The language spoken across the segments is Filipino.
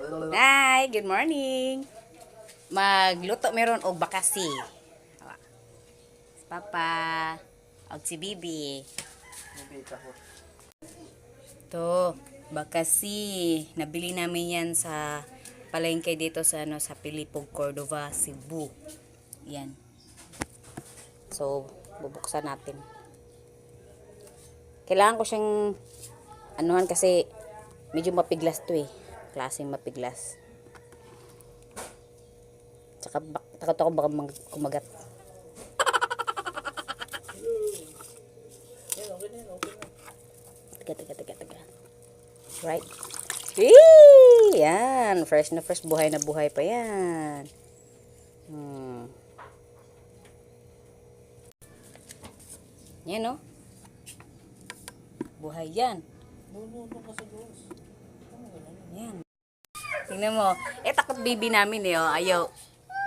Hi, good morning. Magluto meron og bakasi. Si Papa, og si Bibi. To, bakasi. Nabili namin yan sa palengke dito sa sa Pilipog, Cordova, Cebu. Yan. So, bubuksan natin. Kailangan ko siyang anuhan kasi medyo mapiglas to eh. Klaseng mapiglas. Tsaka takot ako baka kumagat. Teka. Right. Eee! Yan. Fresh na fresh. Buhay na buhay pa yan. Yan o. Buhay yan. Yan. Tingnan mo. Takot baby namin eh. Oh.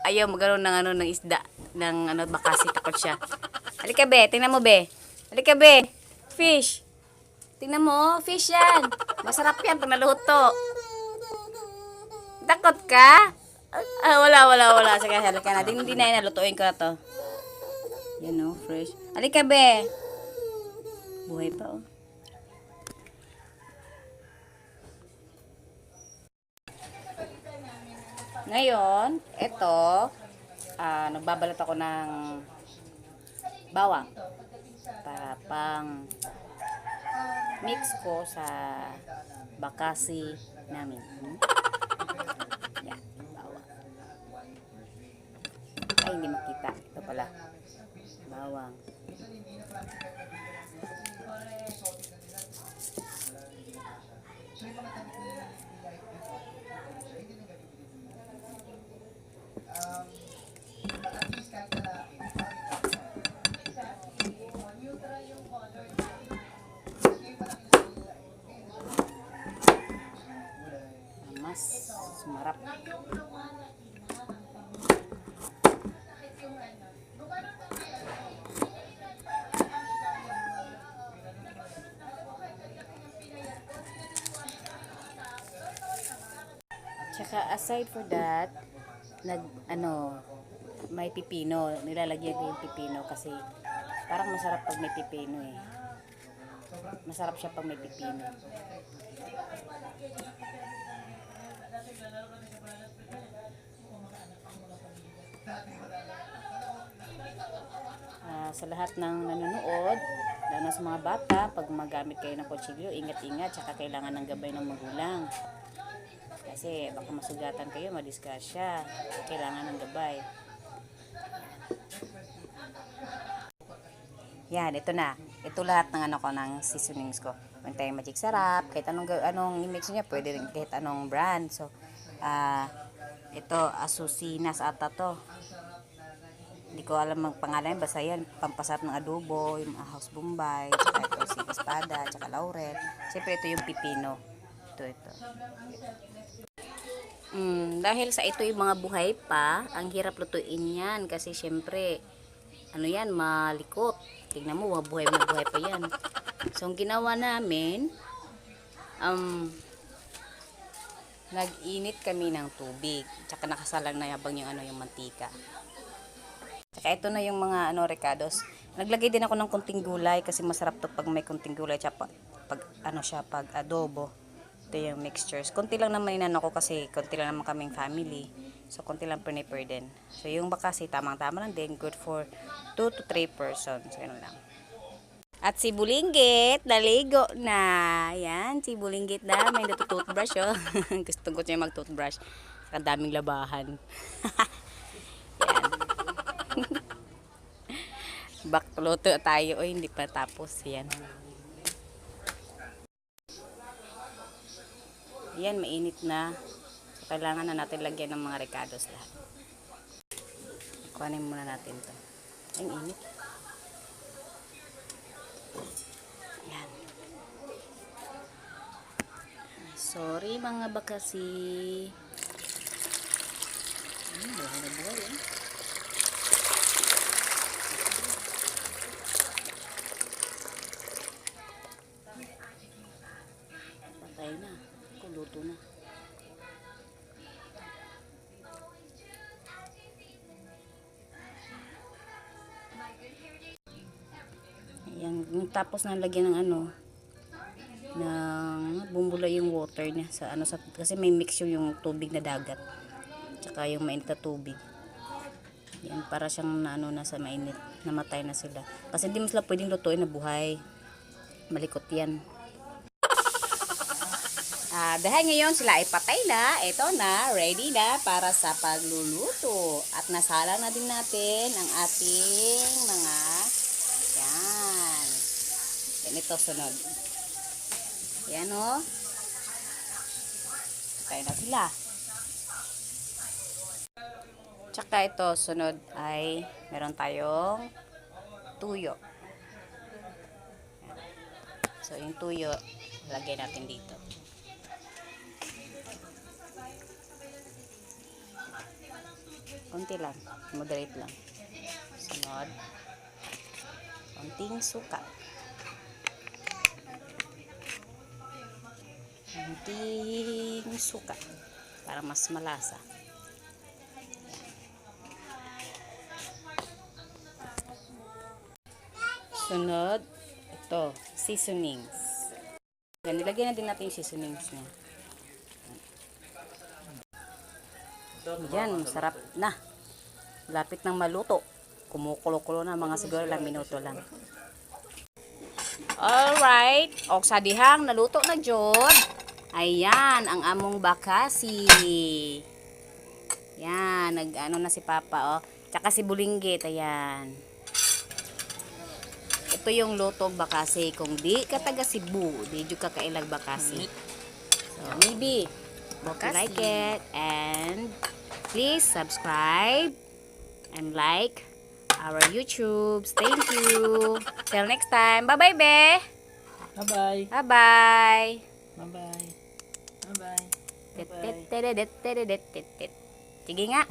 Ayaw magkaroon ng ng isda. Ng bakasi. Takot siya. Halika be. Tingnan mo be. Halika be. Fish. Tingnan mo. Fish yan. Masarap yan pag naluto. Takot ka? Wala. Sige, halika na. Hindi na nalutuin ko na to. Yan o. Fresh. Halika be. Buhay pa oh. Ngayon, ito, nagbabalat ako ng bawang para pang mix ko sa bakasi namin. Yan, bawang. Ay, hindi makita. Ito pala. Bawang. Mas sumarap. Tsaka aside for that, may pipino. Nilalagyan ko yung pipino kasi parang masarap pag may pipino eh. Masarap siya pag may pipino. Sa lahat ng nanonood, lalo sa mga bata, pag magamit kayo ng kutsilyo, ingat-ingat, tsaka kailangan ng gabay ng magulang. Kasi baka masugatan kayo, madisgrasya. Kailangan ng gabay. Yan, ito na. Ito lahat ng ng seasonings ko. Pwede magic sarap, kahit anong i-mix niya, pwede rin kahit anong brand. So, ito, Azucenas ata to. Hindi ko alam ang pangalan, basta yan, pampasarap ng adobo, yung house bombay, tsaka ito si espada, tsaka laurel. Siyempre ito yung pipino. Ito. Dahil sa ito yung mga buhay pa, ang hirap lutuin yan kasi siyempre, yan, malikot. Tingnan mo, buhay na buhay pa yan. So, ang ginawa namin, nag-init kami ng tubig, tsaka nakasalang na habang yung yung mantika. Tsaka ito na yung mga recados. Naglagay din ako ng kunting gulay kasi masarap to pag may kunting gulay tsaka pag adobo. Ito yung mixtures. Kunti lang naman ko kasi kunti lang naman kaming family. So kunti lang prepare din. So yung bakasi tamang-tama lang din, good for 2 to 3 persons. So yun lang. At si Bulinggit, naligo na. Yan, si Bulinggit na. May natutoothbrush oh. Gusto ko niya mag-toothbrush. Ang daming labahan. Yan. Bakluto tayo. Oy, hindi pa tapos. Yan. Yan, mainit na. So, kailangan na natin lagyan ng mga recados lahat. Kuhanin muna natin to. Ang init. Yan. Sorry mga bakasi. Buhay na buhay eh. Patay na. Kuluto na. tapos nalagyan ng ng bumula yung water niya sa kasi may mix yung tubig na dagat tsaka yung mainit na tubig. Yan, para siyang nasa mainit, namatay na sila. Kasi hindi mo sila pwedeng lutuin na buhay. Malikot yan. Dahil ngayon sila ay patay na, ito na, ready na para sa pagluluto. At nasala na din natin ang ating mga, yan. Ganito sunod. Yan o. Patay na sila. Tsaka ito, sunod ay meron tayong tuyo. So, yung tuyo, lagay natin dito. Konti lang, moderate lang. Sunod, konting suka. Konting suka para mas malasa. Sunod, ito, seasonings. Nilagyan na din natin yung seasonings niya. Yan, sarap na. Lapit ng maluto. Kumukulo-kulo na, mga siguro lang minuto lang. Alright, o sa dihang naluto na jud. Ayan, ang among bakasi. Yan, na si Papa, Tsaka si Bulinggit, ayan. Ito yung luto bakasi. Kung di ka taga Cebu, di jud ka kailag bakasi. So, maybe, hope you like it. And please subscribe and like our YouTubes. Thank you. Till next time. Bye-bye, be. Bye-bye. Bye-bye. Bye-bye. Bye-bye. Sige nga.